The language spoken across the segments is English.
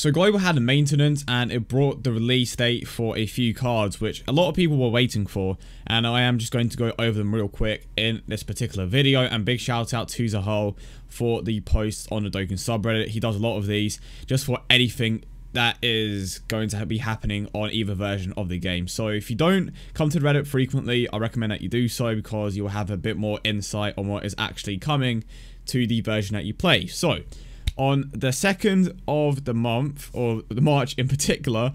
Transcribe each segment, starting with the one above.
So Global had a maintenance and it brought the release date for a few cards which a lot of people were waiting for, and I am just going to go over them real quick in this particular video. And big shout out to Zahal for the posts on the Dokkan subreddit. He does a lot of these just for anything that is going to be happening on either version of the game. So if you don't come to the Reddit frequently, I recommend that you do so, because you'll have a bit more insight on what is actually coming to the version that you play. So on the 2nd of the month, or the March in particular,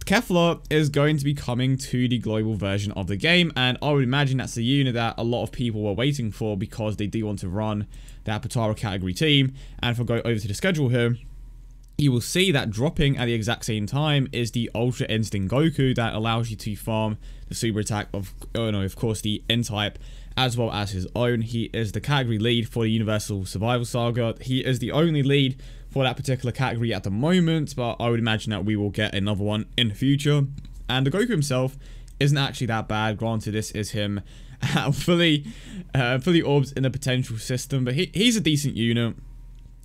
Kefla is going to be coming to the global version of the game, and I would imagine that's the unit that a lot of people were waiting for, because they do want to run that Potara category team. And if I go over to the schedule here, you will see that dropping at the exact same time is the Ultra Instinct Goku that allows you to farm the super attack of course the N-type, as well as his own. He is the category lead for the Universal Survival Saga. He is the only lead for that particular category at the moment, but I would imagine that we will get another one in the future. And the Goku himself isn't actually that bad. Granted, this is him fully orbs in the potential system, but he's a decent unit.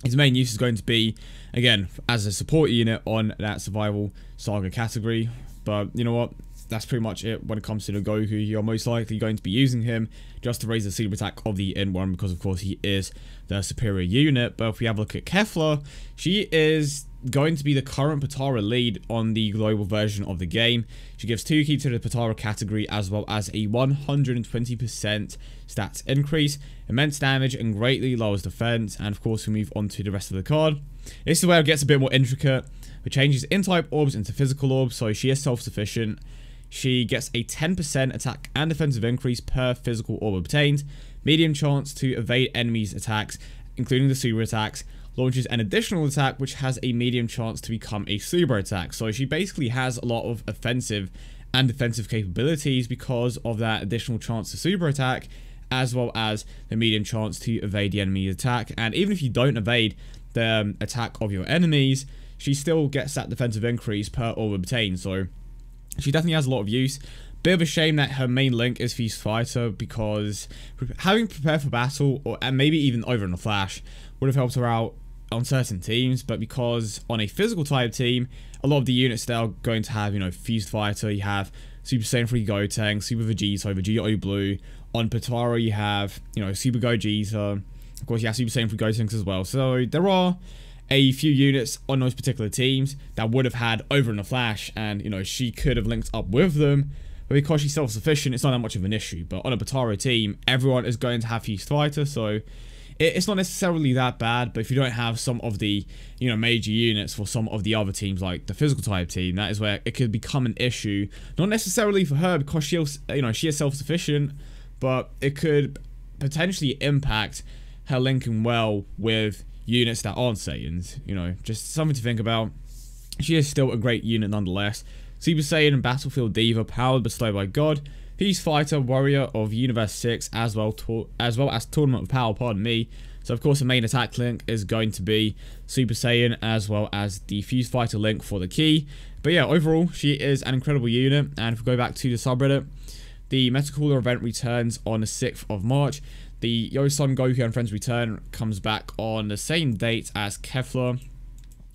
His main use is going to be, again, as a support unit on that Survival Saga category. But you know what? That's pretty much it when it comes to the Goku. You're most likely going to be using him just to raise the super attack of the N1, because of course he is the superior unit. But if we have a look at Kefla, she is going to be the current Potara lead on the global version of the game. She gives 2 key to the Potara category, as well as a 120% stats increase, immense damage, and greatly lowers defense. And of course we move on to the rest of the card. This is where it gets a bit more intricate. It changes N-type orbs into physical orbs, so she is self-sufficient. She gets a 10% attack and defensive increase per physical orb obtained, medium chance to evade enemies' attacks, including the super attacks, launches an additional attack which has a medium chance to become a super attack. So she basically has a lot of offensive and defensive capabilities because of that additional chance to super attack, as well as the medium chance to evade the enemy's attack. And even if you don't evade the attack of your enemies, she still gets that defensive increase per orb obtained. So she definitely has a lot of use. Bit of a shame that her main link is Feast Fighter, because having prepared for battle, and maybe even over in a flash, would have helped her out on certain teams. But because on a physical type team, a lot of the units that are going to have, Feast Fighter, you have Super Saiyan 3 Gotenks, Super Vegeta, Vegeta Blue. On Potara, you have, Super Gogeta. Of course, you have Super Saiyan 3 Gotenks as well. So there are a few units on those particular teams that would have had over in a flash, and she could have linked up with them, but because she's self-sufficient, it's not that much of an issue. But on a Potara team, everyone is going to have Feast Fighter, so it's not necessarily that bad. But if you don't have some of the major units for some of the other teams, like the physical type team, that is where it could become an issue. Not necessarily for her, because she is self-sufficient, but it could potentially impact her linking well with units that aren't Saiyans. Just something to think about. She is still a great unit nonetheless. Super Saiyan and Battlefield Diva, powered bestowed by God. Peace Fighter, Warrior of Universe 6, as well as Tournament of Power, pardon me. So of course the main attack link is going to be Super Saiyan, as well as the Fuse Fighter link for the key. But yeah, overall, she is an incredible unit. And if we go back to the subreddit, the Metacooler event returns on the 6th of March. The Yosun Goku and Friends return comes back on the same date as Kefla.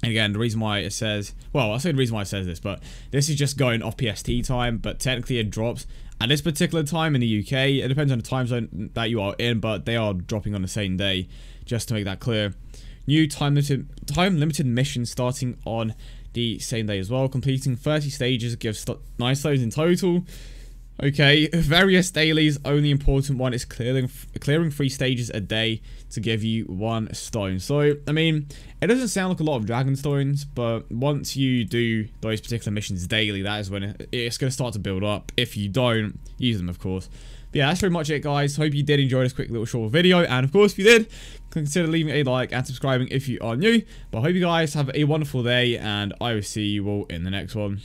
And again, the reason why it says, well, I'll say the reason why it says this, but this is just going off PST time, but technically it drops at this particular time in the UK. It depends on the time zone that you are in, but they are dropping on the same day, just to make that clear. New time limited mission starting on the same day as well. Completing 30 stages gives 9 stones in total. Okay, various dailies. Only important one is clearing 3 stages a day to give you 1 stone. So, I mean, it doesn't sound like a lot of dragon stones, but once you do those particular missions daily, that is when it's going to start to build up. If you don't use them, of course. But yeah, that's pretty much it, guys. Hope you did enjoy this quick little short video. And of course, if you did, consider leaving a like and subscribing if you are new. But I hope you guys have a wonderful day, and I will see you all in the next one.